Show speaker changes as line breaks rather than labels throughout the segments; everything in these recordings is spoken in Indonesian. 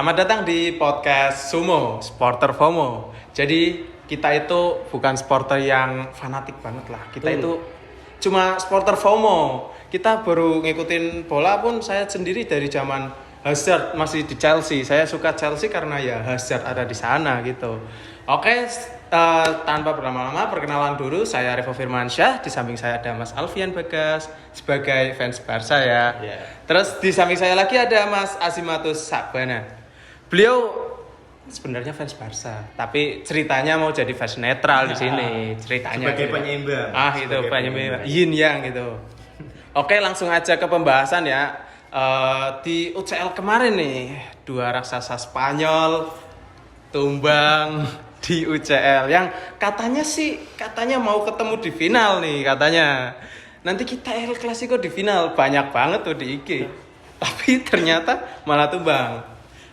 Selamat datang di podcast Sumo, Supporter FOMO. Jadi kita itu bukan supporter yang fanatik banget lah. Kita itu cuma supporter FOMO. Kita baru ngikutin bola pun saya sendiri dari zaman Hazard masih di Chelsea. Saya suka Chelsea karena ya Hazard ada di sana gitu. Oke, tanpa berlama-lama perkenalan dulu, saya Revo Firmansyah. Di samping saya ada Mas Alfian Bagas sebagai fans Barca ya. Terus di samping saya lagi ada Mas Azimatus Sabana. Beliau sebenarnya fans Barca, tapi ceritanya mau jadi fans netral di sini. Ceritanya
sebagai
gitu.
penyeimbang.
Itu penyeimbang. Yin yang gitu. Oke, langsung aja ke pembahasan ya. Di UCL kemarin nih, dua raksasa Spanyol tumbang di UCL yang katanya mau ketemu di final nih katanya. Nanti kita El Clasico di final, banyak banget tuh di IG. Tapi ternyata malah tumbang.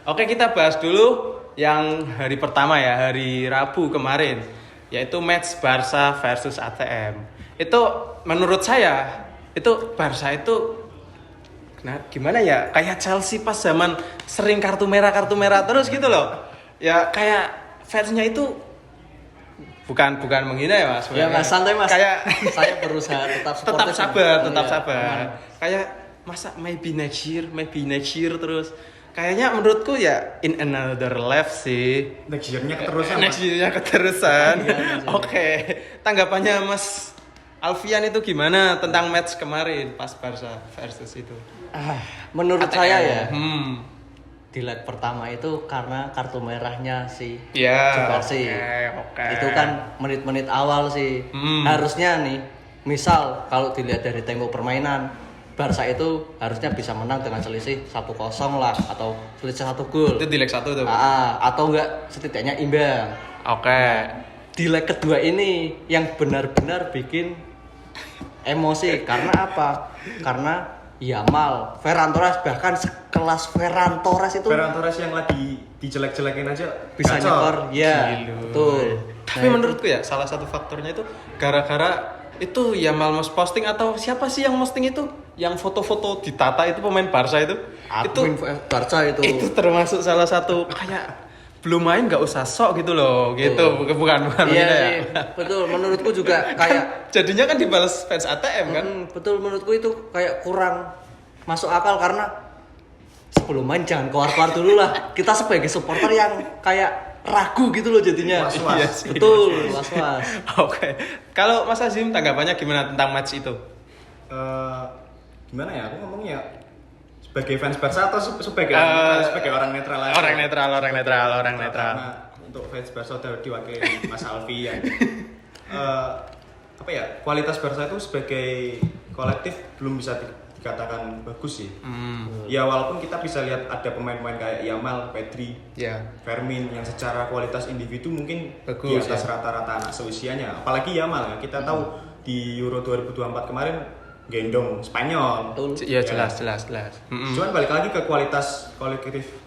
Oke, kita bahas dulu yang hari pertama ya, hari Rabu kemarin, yaitu match Barca versus ATM. Itu menurut saya itu Barca itu gimana ya? Kayak Chelsea pas zaman sering kartu merah terus gitu loh. Ya kayak fansnya itu bukan menghina ya Mas.
Ya Mas, santai Mas.
Kayak
saya berusaha tetap
sabar. Kayak masa maybe next year terus. Kayaknya menurutku ya in another life sih.
Next year-nya
keterusan. Oke. Tanggapannya Mas Alfian itu gimana tentang match kemarin pas Barca versus itu?
Menurut
ATM.
saya ya. Di leg pertama itu karena kartu merahnya si Jebarsi.
Okay.
Itu kan menit-menit awal sih. Harusnya nih, misal kalau dilihat dari tempo permainan, Barca itu harusnya bisa menang dengan selisih 1-0 lah atau selisih 1 gol.
Itu di leg 1 tuh.
Atau enggak setidaknya imbang.
Oke.
Di leg kedua ini yang benar-benar bikin emosi karena apa? Karena Yamal, Ferran Torres, bahkan sekelas Ferran Torres itu
yang lagi dijelek-jelekin aja
bisa nyekor, ya betul.
Tapi menurutku ya salah satu faktornya itu gara-gara itu Yamal mas posting atau siapa sih yang posting itu yang foto-foto ditata itu pemain Barca itu
Barca
itu termasuk salah satu kayak belum main nggak usah sok gitu loh gitu bukan
iya, ya betul menurutku juga kayak
jadinya kan dibalas fans ATM kan
betul menurutku itu kayak kurang masuk akal karena sebelum main jangan keluar dulu lah kita sebagai supporter yang kayak ragu gitu loh jadinya
was-was.
Iya,
betul was-was.
Oke. Kalau Mas Azim tanggapannya gimana tentang match itu?
Gimana ya aku ngomongnya sebagai fans Barca atau sebagai orang netral aja?
Orang netral.
Karena untuk fans Barca udah diwakili Mas Alfi ya. Kualitas Barca itu sebagai kolektif belum bisa dikatakan bagus sih. Ya walaupun kita bisa lihat ada pemain-pemain kayak Yamal, Pedri, Fermin yang secara kualitas individu mungkin
bagus,
di atas rata-rata anak seusianya. Apalagi Yamal ya, kita tahu di Euro 2024 kemarin gendong Spanyol.
Iya jelas.
Cuman balik lagi ke kualitas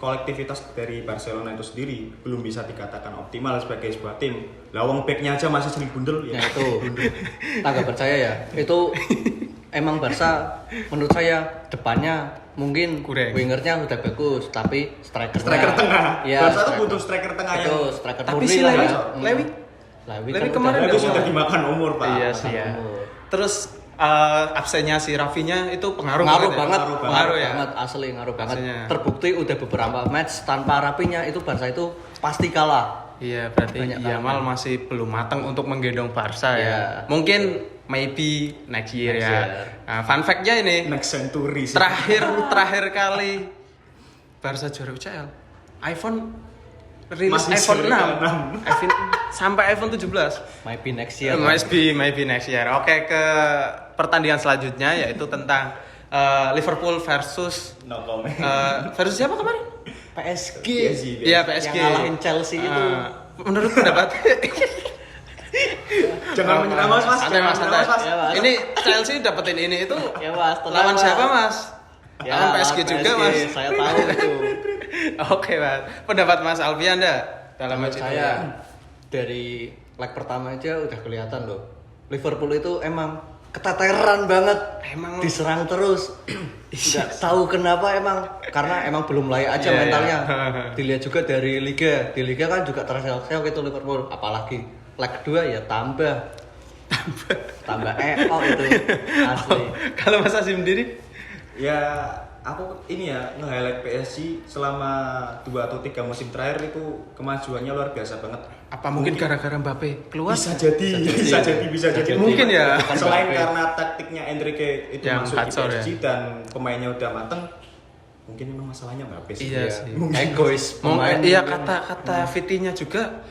kolektivitas dari Barcelona itu sendiri belum bisa dikatakan optimal sebagai sebuah tim. Lawang backnya aja masih sering bundel
ya itu. Tanggapan saya ya itu emang Barca menurut saya depannya mungkin
kurang.
Wingernya udah bagus tapi striker
tengah.
Ya,
Barca tuh butuh striker tengah yang
striker
tapi si Lewi kemarin
Lewi sudah dimakan umur Pak.
Iya sih ya. Terus absennya si Rafinya itu pengaruh
banget
asli
ngaruh banget. Terbukti udah beberapa match tanpa Rafinya itu Barca itu pasti kalah.
Iya, berarti Yamal masih belum matang untuk menggendong Barca ya. Mungkin maybe next year ya. Nah, fun fact-nya ini
next century sih.
Terakhir kali Barca juara UCL, iPhone rilis iPhone 6. Sampai iPhone 17.
Maybe next year.
Maybe next year. Oke, ke pertandingan selanjutnya yaitu tentang Liverpool versus versus siapa kemarin?
PSG.
Iya, PSG.
Yang ngalahin Chelsea itu.
Menurut pendapat
Jangan menyerah Mas.
Santai. Ya, ini Chelsea dapetin ini itu.
Ya Mas,
lawan siapa Mas?
Ya,
lawan PSG juga Mas.
Saya tahu itu.
Oke Mas. Pendapat Mas Alfian dalam match itu?
Saya dari leg pertama aja udah kelihatan loh. Liverpool itu emang keteteran banget.
Emang
Diserang terus. Nggak tahu kenapa emang, karena emang belum layak aja mentalnya. Dilihat juga dari liga. Di liga kan juga terseok-seok itu Liverpool, apalagi leg kedua ya tambah itu asli.
Kalau Mas Azim sendiri?
Ya aku ini ya nge-highlight PSG selama 2 atau 3 musim terakhir itu kemajuannya luar biasa banget.
Apa mungkin gara-gara Mbappe keluar?
Bisa jadi.
Mungkin ya.
Selain karena taktiknya Enrique itu
yang
masuk di
kacau,
PSG
ya.
dan pemainnya udah mateng, mungkin memang masalahnya Mbappe sih.
Iya sih.
Egois pemain.
Iya, kata Vitinya juga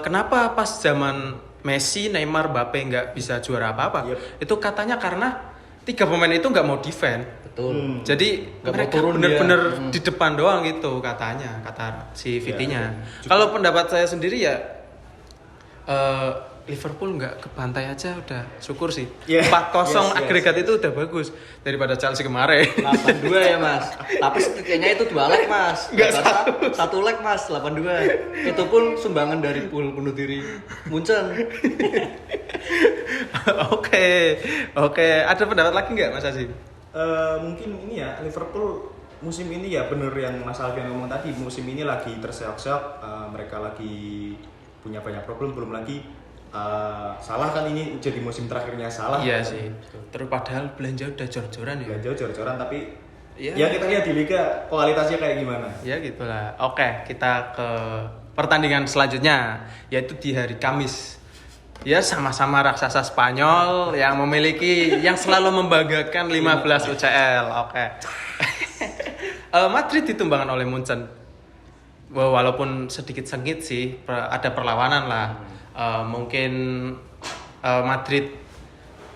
kenapa pas zaman Messi, Neymar, Mbappe nggak bisa juara apa-apa?
Yep.
Itu katanya karena 3 pemain itu nggak mau defend.
Betul.
Jadi
Nggak mau
mereka
turun
bener-bener
dia.
di depan doang gitu katanya, kata si Vitinya.
Juga-
Kalau pendapat saya sendiri ya Liverpool nggak kebantai aja udah syukur sih.
Yeah.
4-0
Yes.
agregat itu udah bagus daripada Chelsea kemarin.
82 ya Mas. Tapi setidaknya itu 2 leg Mas.
Nggak
satu leg Mas 82. Itu pun sumbangan dari pool bunuh diri Munchen.
Oke. Ada pendapat lagi nggak Mas Azim?
Mungkin ini ya Liverpool musim ini ya bener yang Mas Alfian ngomong tadi, musim ini lagi terseok-seok, mereka lagi punya banyak problem, belum lagi Salah kan ini jadi musim terakhirnya Salah.
Iya sih. Terus padahal belanja udah jor-joran ya.
Belanja jor-joran tapi
Iya.
ya kita lihat di liga kualitasnya kayak gimana.
Ya gitulah. Oke, kita ke pertandingan selanjutnya yaitu di hari Kamis. Ya sama-sama raksasa Spanyol yang memiliki yang selalu membanggakan 15 UCL. Oke. Madrid ditumbangkan oleh Munchen. Walaupun sedikit sengit sih, ada perlawanan lah. Mungkin Madrid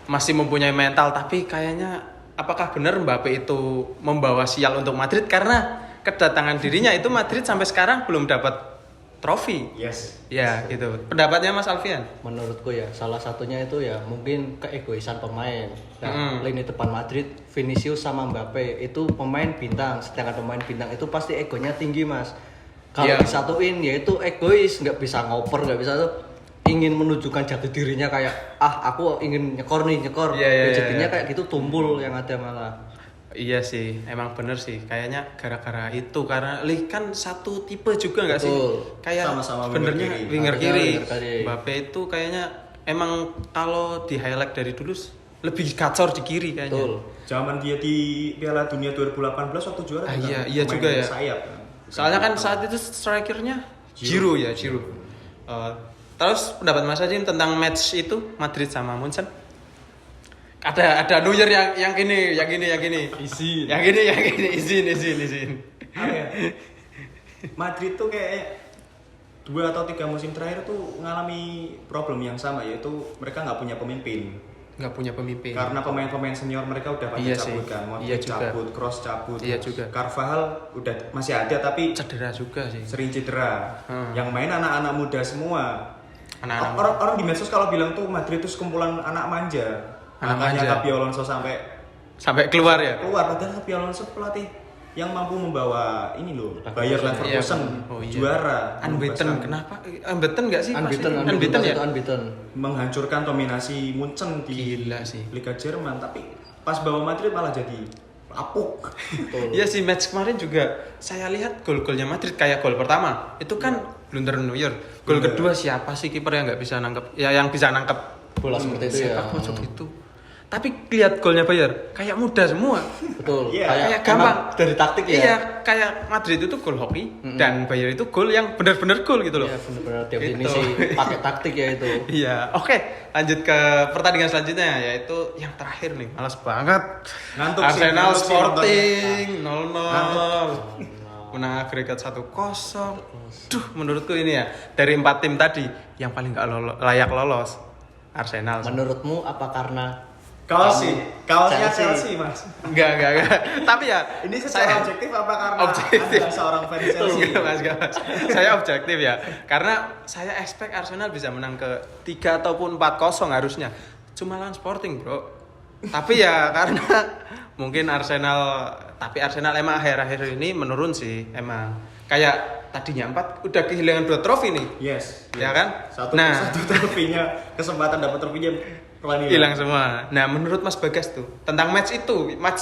masih mempunyai mental, tapi kayaknya apakah benar Mbappe itu membawa sial untuk Madrid, karena kedatangan dirinya itu Madrid sampai sekarang belum dapat trofi.
Yes.
Ya gitu. Pendapatnya Mas Alfian?
Menurutku ya salah satunya itu ya mungkin keegoisan pemain. Nah, lini depan Madrid, Vinicius sama Mbappe itu pemain bintang, sedangkan pemain bintang itu pasti egonya tinggi Mas. Kalau
Iya.
disatuin ya itu egois, nggak bisa ngoper, nggak bisa tuh ingin menunjukkan jati dirinya kayak aku ingin nyekor.
Iya,
Jadinya
iya.
kayak gitu tumpul yang ada malah.
Iya sih, emang bener sih. Kayaknya gara-gara itu, karena kan satu tipe juga nggak sih?
Betul.
Kayak
Sama-sama
benernya
winger kiri.
winger
Sama-sama
kiri.
winger kiri.
Mbappe itu kayaknya emang kalau di highlight dari dulu lebih gacor di kiri kayaknya.
Betul.
Zaman dia di Piala Dunia 2018 waktu juara
Ah,
juga
iya
pemain
juga ya.
sayap.
Soalnya kan saat itu strikernya Giroud. Terus pendapat Mas Ajin tentang match itu Madrid sama Munchen? Ada Neuer yang ini.
Izin.
Yang ini izin.
Apa ya? Madrid tuh kayak 2 atau 3 musim terakhir tuh ngalami problem yang sama, yaitu mereka nggak punya pemimpin.
Nggak punya pemimpin.
Karena pemain-pemain senior mereka udah pada
Iya
cabut
sih.
kan, Modric
Iya juga.
cabut, Kroos cabut,
Iya juga.
Carvajal udah masih ada tapi
Cedera juga sih.
sering cedera.
Hmm.
Yang main anak-anak muda semua.
Anak-anak
Orang di medsos kalau bilang tuh Madrid itu sekumpulan anak manja.
Anak
Makanya
manja.
Xabi Alonso sampai
sampai keluar ya.
keluar, padahal Xabi Alonso pelatih yang mampu membawa ini loh, Bayer Leverkusen
Iya. Oh, iya.
juara,
Unbeaten,
membebaskan-
kenapa? Unbeaten nggak sih?
Unbeaten
Unbeaten ya?
itu unbeaten.
menghancurkan dominasi Munchen di
Gila sih.
Liga Jerman, tapi pas bawa Madrid malah jadi lapuk.
Betul.
Iya sih, match kemarin juga saya lihat gol-golnya Madrid kayak gol pertama itu kan blunder Neuer. Gol
Blunder.
kedua siapa sih kiper yang nggak bisa nangkep? Ya yang bisa nangkep
Bola seperti itu ya.
sepak pojok itu. Tapi lihat golnya Bayer kayak mudah semua.
Betul.
Iya.
Kayak gampang.
emang dari taktik ya.
Iya, kayak Madrid itu gol hoki dan Bayer itu gol yang benar-benar gol gitu loh.
Iya benar-benar definisi pakai taktik ya itu.
Iya, oke. Lanjut ke pertandingan selanjutnya yaitu yang terakhir nih. Males banget.
Ngantuk sih,
Arsenal
ngantuk sih
Sporting 0-0.
Ngantuk.
Menang agregat 1-0. Duh, menurutku ini ya dari 4 tim tadi yang paling nggak layak lolos Arsenal.
Menurutmu apa karena
Kaosnya
Chelsea.
Chelsea, Mas.
Enggak. Tapi ya
Ini secara objektif apa karena
Objektif.
Anda seorang fans Chelsea?
Enggak, Mas. Saya objektif ya. Karena saya expect Arsenal bisa menang ke 3 ataupun 4-0 harusnya. Cuma lawan Sporting, Bro. Tapi ya karena mungkin Arsenal emang akhir-akhir ini menurun sih emang. Kayak tadinya 4 udah kehilangan 2 trofi nih.
Yes.
Ya kan?
Satu trofinya, kesempatan dapat trofinya
hilang semua. Nah, menurut Mas Bagas tuh tentang match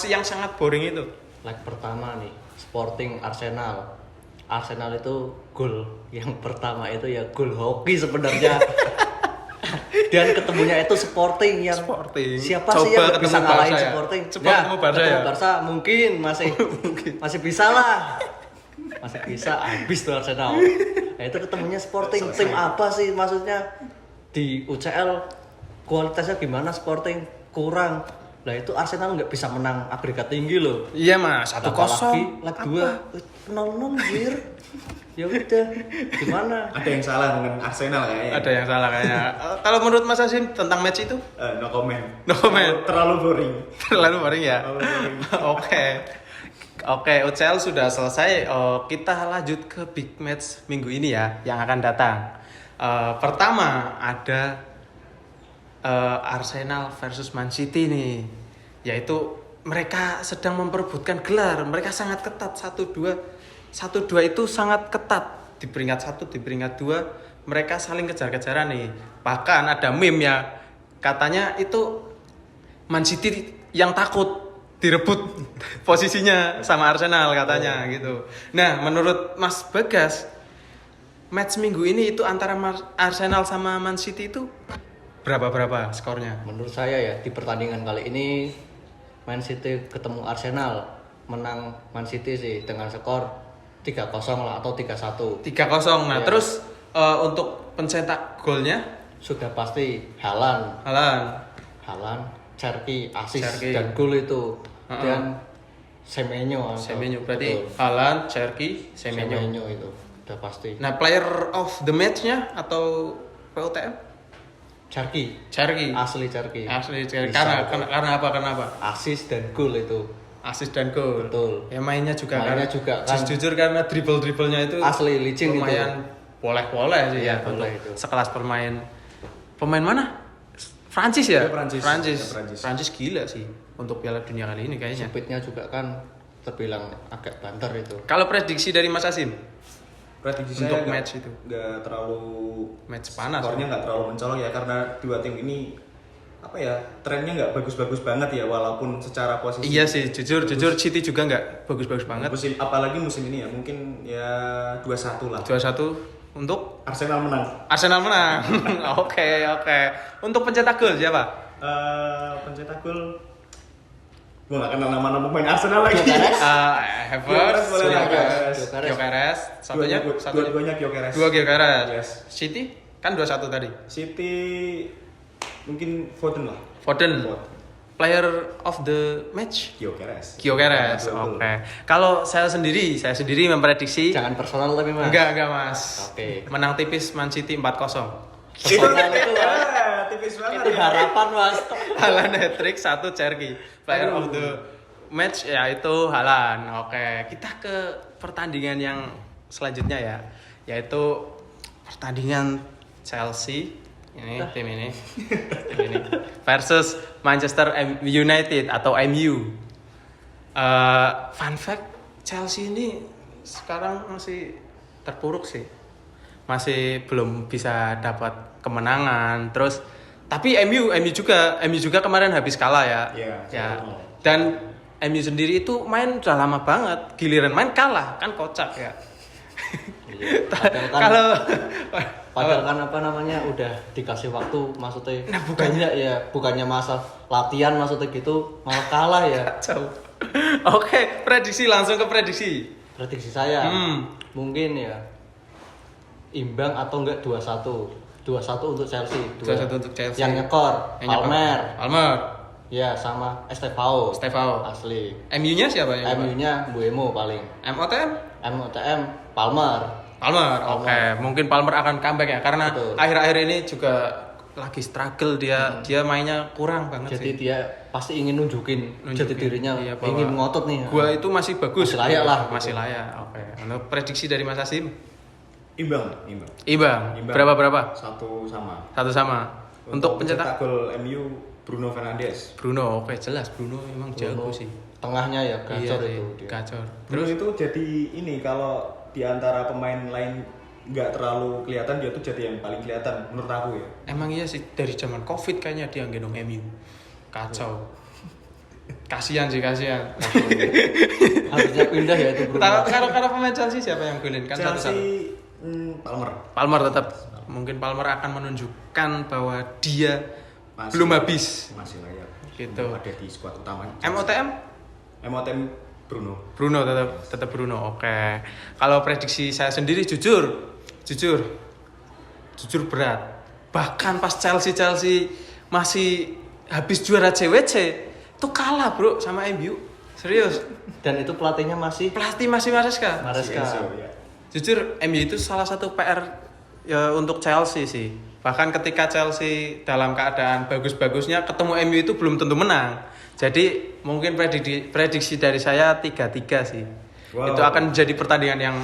yang sangat boring itu.
Leg pertama nih, Sporting Arsenal. Arsenal itu gol yang pertama itu ya gol hoki sebenarnya. Dan ketemunya itu Sporting yang siapa
Coba
sih yang bisa ngalahin
Barca
Sporting?
Coba ketemu Barca ya.
Barca mungkin masih bisa lah. Masih bisa habis tuh Arsenal. Nah, itu ketemunya Sporting. Tim apa sih maksudnya? Di UCL kualitasnya gimana Sporting? Kurang. Lah itu Arsenal nggak bisa menang agregat tinggi loh.
Iya Mas, 1-0.
Leg 2 0-0 anjir. Ya udah, gimana?
Ada yang salah dengan Arsenal kayaknya.
Ada yang salah kayaknya. Kalau menurut Mas Hasim tentang match itu?
No comment.
No comment.
Terlalu boring.
Terlalu boring ya?
Terlalu boring.
Oke, UCL sudah selesai. Kita lanjut ke big match minggu ini ya, yang akan datang. Pertama ada Arsenal versus Man City nih. Yaitu mereka sedang memperebutkan gelar. Mereka sangat ketat 1-2 itu sangat ketat di peringkat 1, di peringkat 2 mereka saling kejar-kejaran nih. Bahkan ada meme ya, katanya itu Man City yang takut direbut posisinya sama Arsenal katanya gitu. Nah, menurut Mas Bagas, match minggu ini itu antara Arsenal sama Man City itu berapa skornya?
Menurut saya ya di pertandingan kali ini Man City ketemu Arsenal, menang Man City sih dengan skor 3-0 lah atau 3-1.
3-0. Nah,
Ya.
terus untuk pencetak golnya
Sudah pasti Haaland, Cherki, assist dan gol itu. Dan Semenyo
berarti
betul.
Haaland, Cherki, Semenyo
itu udah pasti.
Nah, player of the match-nya atau POTM?
Cherki. Asli Cherki.
Karena apa?
Assist dan gol itu.
Assist dan gol.
Betul.
Ya mainnya juga kan.
kan.
Jujur karena dribble-dribblenya itu
Asli licin
lumayan
itu.
boleh sih ya
boleh
untuk
itu.
sekelas pemain mana? Prancis ya?
Ya, Prancis.
Prancis gila sih untuk Piala Dunia kali ini kayaknya.
Speednya juga kan terbilang agak banter itu.
Kalau prediksi dari Mas Asim
Prediksi
untuk
saya
match itu?
nggak terlalu
Match panas.
skornya nggak terlalu mencolok ya, karena dua tim ini trennya nggak bagus-bagus banget ya, walaupun secara posisi.
Iya sih, jujur City juga nggak bagus-bagus banget.
Apalagi musim ini ya, mungkin ya 2-1 lah.
2-1 untuk
Arsenal menang.
Oke. Untuk pencetak gol siapa?
Pencetak gol, gua nggak kenal nama pemain Arsenal lagi.
Havertz, Gyökeres,
Dua-duanya Gyökeres.
Dua Gyökeres.
Yes.
City kan 2-1 tadi.
City mungkin Foden lah.
Foden. Player of the match?
Gyökeres.
Oke. Kalau saya sendiri memprediksi.
Jangan personal tapi Mas.
Enggak Mas.
Oke.
Menang tipis Man City 4-0.
Personal itu Mas.
Tipis banget.
Itu harapan Mas.
Haaland hat-trick, 1 Cherki. Player of the match yaitu Haaland. Oke, kita ke pertandingan yang selanjutnya ya, yaitu pertandingan Chelsea tim ini versus Manchester United atau MU. Fun fact, Chelsea ini sekarang masih terpuruk sih, masih belum bisa dapat kemenangan. Terus tapi MU juga kemarin habis kalah ya.
Iya.
Dan MU sendiri itu main udah lama banget, giliran main kalah kan kocak ya.
Padahal kan udah dikasih waktu, maksudnya bukannya masa latihan maksudnya gitu malah kalah ya.
Jauh. Oke, langsung ke prediksi
saya mungkin ya imbang atau enggak 2-1 untuk Chelsea.
2-1 untuk Chelsea.
Yang nyekor Palmer ya sama Estevao asli.
MU-nya siapa yang
MU-nya Mbeumo paling. MOTM Palmer.
Oke. Mungkin Palmer akan comeback ya, karena
Betul.
akhir-akhir ini juga lagi struggle dia mainnya kurang banget.
Jadi
sih.
dia pasti ingin nunjukin jati dirinya,
iya,
ingin ngotot nih.
Gua itu masih bagus.
Masih layak lah.
Masih layak. Oke. Untuk prediksi dari Mas Hasim?
Imbang.
Berapa?
1 sama.
1 sama. Untuk pencetak
gol MU Bruno Fernandes.
Oke, jelas Bruno memang jago sih.
Tengahnya ya gacor
Iya,
itu dia.
Gacor.
Bruno itu jadi ini, kalau di antara pemain lain nggak terlalu kelihatan, dia tuh jadi yang paling kelihatan menurut aku ya.
Emang iya sih, dari zaman Covid kayaknya dia gendong MU. Kacau. Kasihan sih, kasihan.
Harusnya pindah ya itu Bruno.
Kalau pemain Chelsea siapa yang golin? Kan satu-satu.
Chelsea Palmer.
Palmer tetap. Mungkin Palmer akan menunjukkan bahwa dia belum habis.
Masih layak.
Gitu.
Ada di skuad utama.
MOTM
Bruno
tetap Bruno. Oke. Kalau prediksi saya sendiri jujur berat. Bahkan pas Chelsea masih habis juara CWC itu kalah bro sama MU. Serius.
Dan itu pelatih masih
Maresca.
Ya.
Jujur MU itu salah satu PR ya untuk Chelsea sih. Bahkan ketika Chelsea dalam keadaan bagus-bagusnya ketemu MU itu belum tentu menang. Jadi mungkin prediksi dari saya 3-3 sih. Wow. Itu akan menjadi pertandingan yang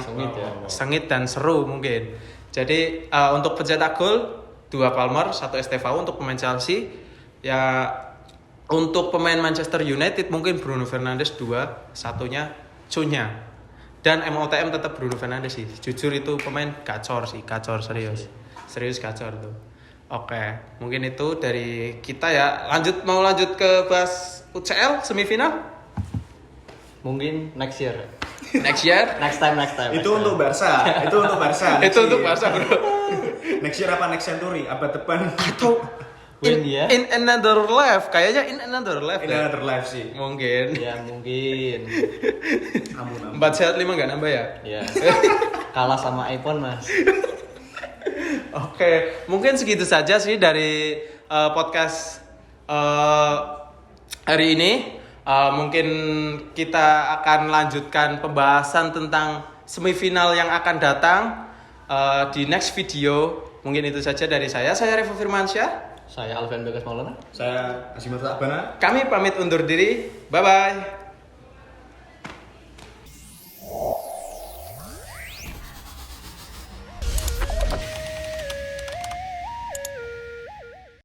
sengit dan seru mungkin. Jadi untuk pencetak gol 2 Palmer, 1 Estevao untuk pemain Chelsea. Ya untuk pemain Manchester United mungkin Bruno Fernandes 2, satunya Cunha. Dan MOTM tetap Bruno Fernandes sih. Jujur itu pemain gacor serius gacor tuh. Oke, mungkin itu dari kita ya. Mau lanjut ke bahas UCL semifinal?
Mungkin next year.
Next time.
Itu untuk Barca. Itu untuk Barca,
bro.
Next year apa next century? Abad depan
atau in another life, kayaknya in another life
sih.
Mungkin.
Ya, mungkin.
4 sehat 5 enggak nambah ya?
Iya. Kalah sama iPhone, Mas.
Oke, mungkin segitu saja sih dari podcast hari ini. Mungkin kita akan lanjutkan pembahasan tentang semifinal yang akan datang di next video. Mungkin itu saja dari saya. Saya Revo Firmansyah.
Saya Alvin Bagas Maulana.
Saya Azimat Abana.
Kami pamit undur diri. Bye-bye.